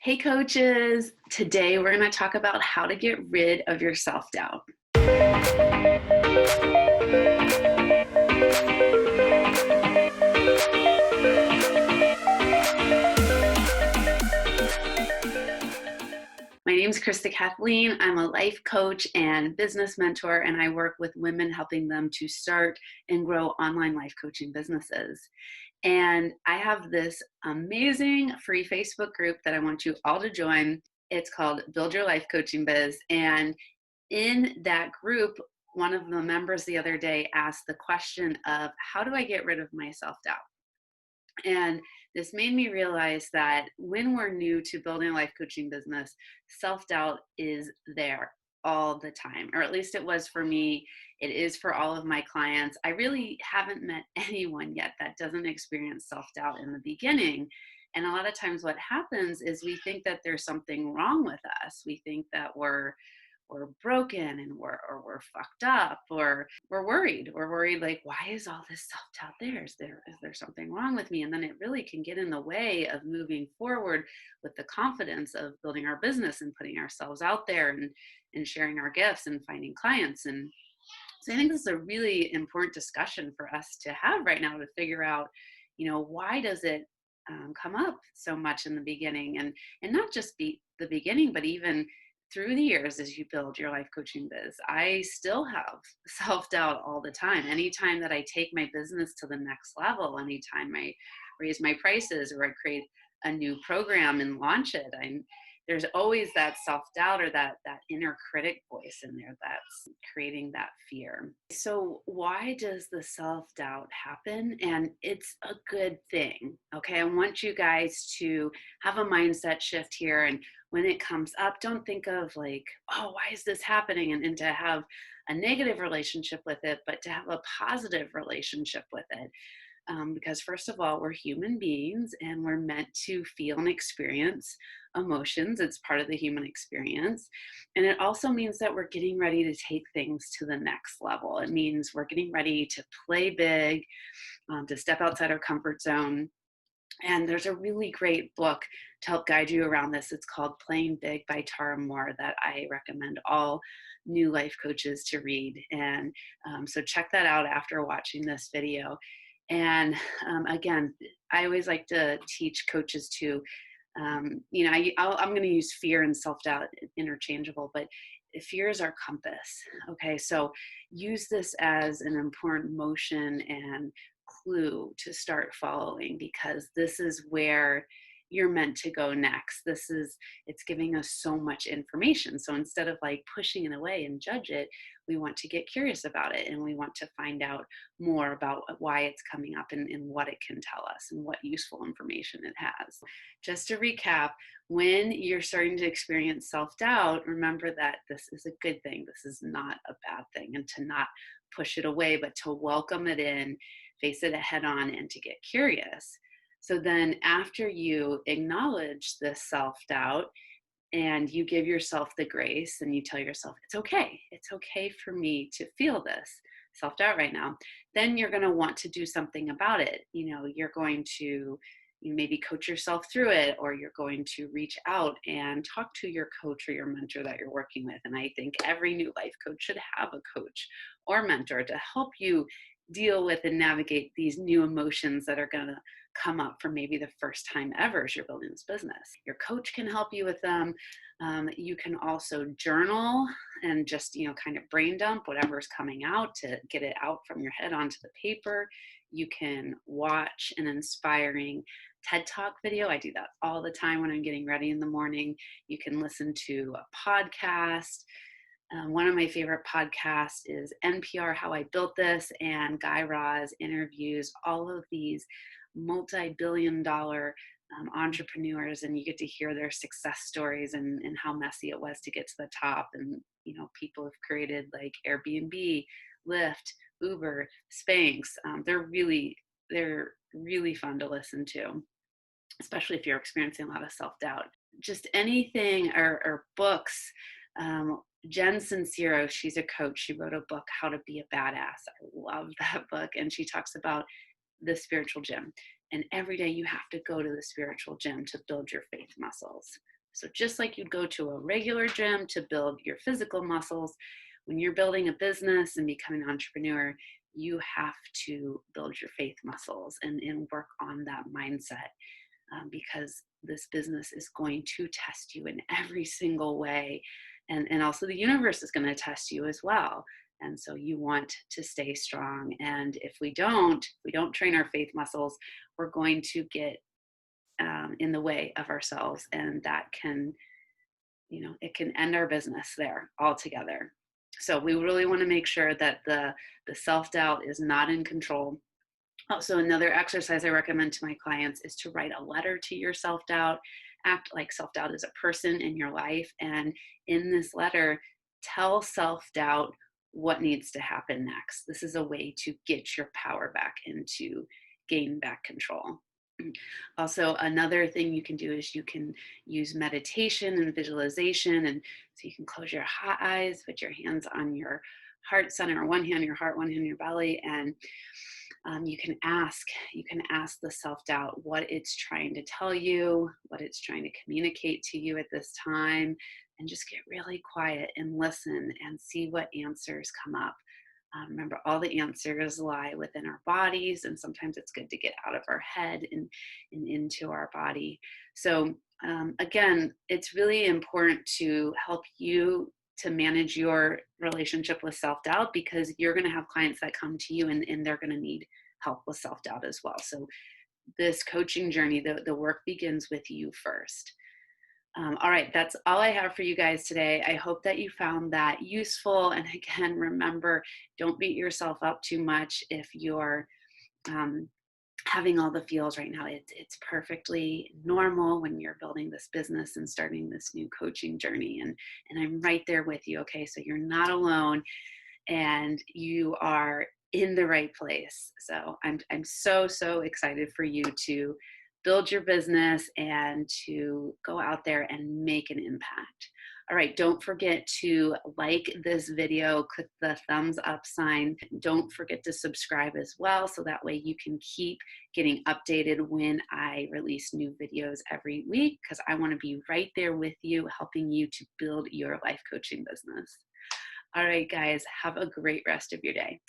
Hey coaches, today we're going to talk about how to get rid of your self-doubt. My name is Krista Kathleen. I'm a life coach and business mentor, and I work with women helping them to start and grow online life coaching businesses. And I have this amazing free Facebook group that I want you all to join. It's called Build Your Life Coaching Biz. And in that group, one of the members the other day asked the question of, how do I get rid of my self-doubt? And this made me realize that when we're new to building a life coaching business, self-doubt is there all the time, or at least it was for me. It is for all of my clients. I really haven't met anyone yet that doesn't experience self-doubt in the beginning. And a lot of times what happens is we think that there's something wrong with us. We think that we're broken and we're fucked up, or we're worried. We're worried, like, why is all this self-doubt there? Is there something wrong with me? And then it really can get in the way of moving forward with the confidence of building our business and putting ourselves out there and sharing our gifts and finding clients. And so I think this is a really important discussion for us to have right now, to figure out, why does it come up so much in the beginning, and not just be the beginning, but even through the years as you build your life coaching biz. I still have self-doubt all the time. Anytime that I take my business to the next level, anytime I raise my prices or I create a new program and launch it, there's always that self-doubt, or that inner critic voice in there that's creating that fear. So why does the self-doubt happen? And it's a good thing. Okay, I want you guys to have a mindset shift here. And when it comes up, don't think of like, oh, why is this happening? And to have a negative relationship with it, but to have a positive relationship with it. Because first of all, we're human beings and we're meant to feel and experience emotions. It's part of the human experience. And it also means that we're getting ready to take things to the next level. It means we're getting ready to play big, to step outside our comfort zone. And there's a really great book to help guide you around this. It's called Playing Big by Tara Moore, that I recommend all new life coaches to read. And so check that out after watching this video. And again, I always like to teach coaches to, I'm going to use fear and self-doubt interchangeable, but fear is our compass. Okay, so use this as an important motion and clue to start following, because this is where you're meant to go next. It's giving us so much information. So instead of like pushing it away and judge it, we want to get curious about it, and we want to find out more about why it's coming up, and what it can tell us, and what useful information it has. Just to recap, when you're starting to experience self-doubt, remember that this is a good thing. This is not a bad thing, and to not push it away, but to welcome it in, face it head on, and to get curious. So then after you acknowledge this self-doubt and you give yourself the grace and you tell yourself, it's okay for me to feel this self-doubt right now, then you're going to want to do something about it. You're going to maybe coach yourself through it, or you're going to reach out and talk to your coach or your mentor that you're working with. And I think every new life coach should have a coach or mentor to help you deal with and navigate these new emotions that are going to come up for maybe the first time ever as you're building this business. Your coach can help you with them. You can also journal and just, kind of brain dump whatever's coming out, to get it out from your head onto the paper. You can watch an inspiring TED Talk video. I do that all the time when I'm getting ready in the morning. You can listen to a podcast. One of my favorite podcasts is NPR How I Built This, and Guy Raz interviews all of these multi-billion-dollar entrepreneurs, and you get to hear their success stories and how messy it was to get to the top. And people have created like Airbnb, Lyft, Uber, Spanx. They're really fun to listen to, especially if you're experiencing a lot of self-doubt. Just anything, or books. Jen Sincero, she's a coach. She wrote a book, How to Be a Badass. I love that book. And she talks about the spiritual gym. And every day you have to go to the spiritual gym to build your faith muscles. So just like you'd go to a regular gym to build your physical muscles, when you're building a business and becoming an entrepreneur, you have to build your faith muscles and work on that mindset, because this business is going to test you in every single way. And also the universe is going to test you as well. And so you want to stay strong. And if we don't train our faith muscles, we're going to get in the way of ourselves. And that can, it can end our business there altogether. So we really want to make sure that the self-doubt is not in control. Also, another exercise I recommend to my clients is to write a letter to your self-doubt. Act like self-doubt is a person in your life. And in this letter, tell self-doubt what needs to happen next. This is a way to get your power back and to gain back control. Also, another thing you can do is you can use meditation and visualization. And so you can close your hot eyes, put your hands on your heart center, one hand your heart, one hand your belly, and you can ask the self-doubt what it's trying to tell you, what it's trying to communicate to you at this time, and just get really quiet and listen and see what answers come up. Remember, all the answers lie within our bodies, and sometimes it's good to get out of our head and into our body. So again, it's really important to help you to manage your relationship with self-doubt, because you're going to have clients that come to you and they're going to need help with self-doubt as well. So this coaching journey, the work begins with you first. All right, that's all I have for you guys today. I hope that you found that useful. And again, remember, don't beat yourself up too much if you're having all the feels right now. It's perfectly normal when you're building this business and starting this new coaching journey. And I'm right there with you. Okay, so you're not alone, and you are in the right place. So I'm so excited for you to build your business and to go out there and make an impact. All right, don't forget to like this video, click the thumbs up sign. Don't forget to subscribe as well, so that way you can keep getting updated when I release new videos every week, because I want to be right there with you, helping you to build your life coaching business. All right, guys, have a great rest of your day.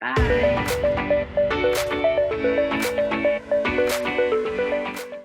Bye.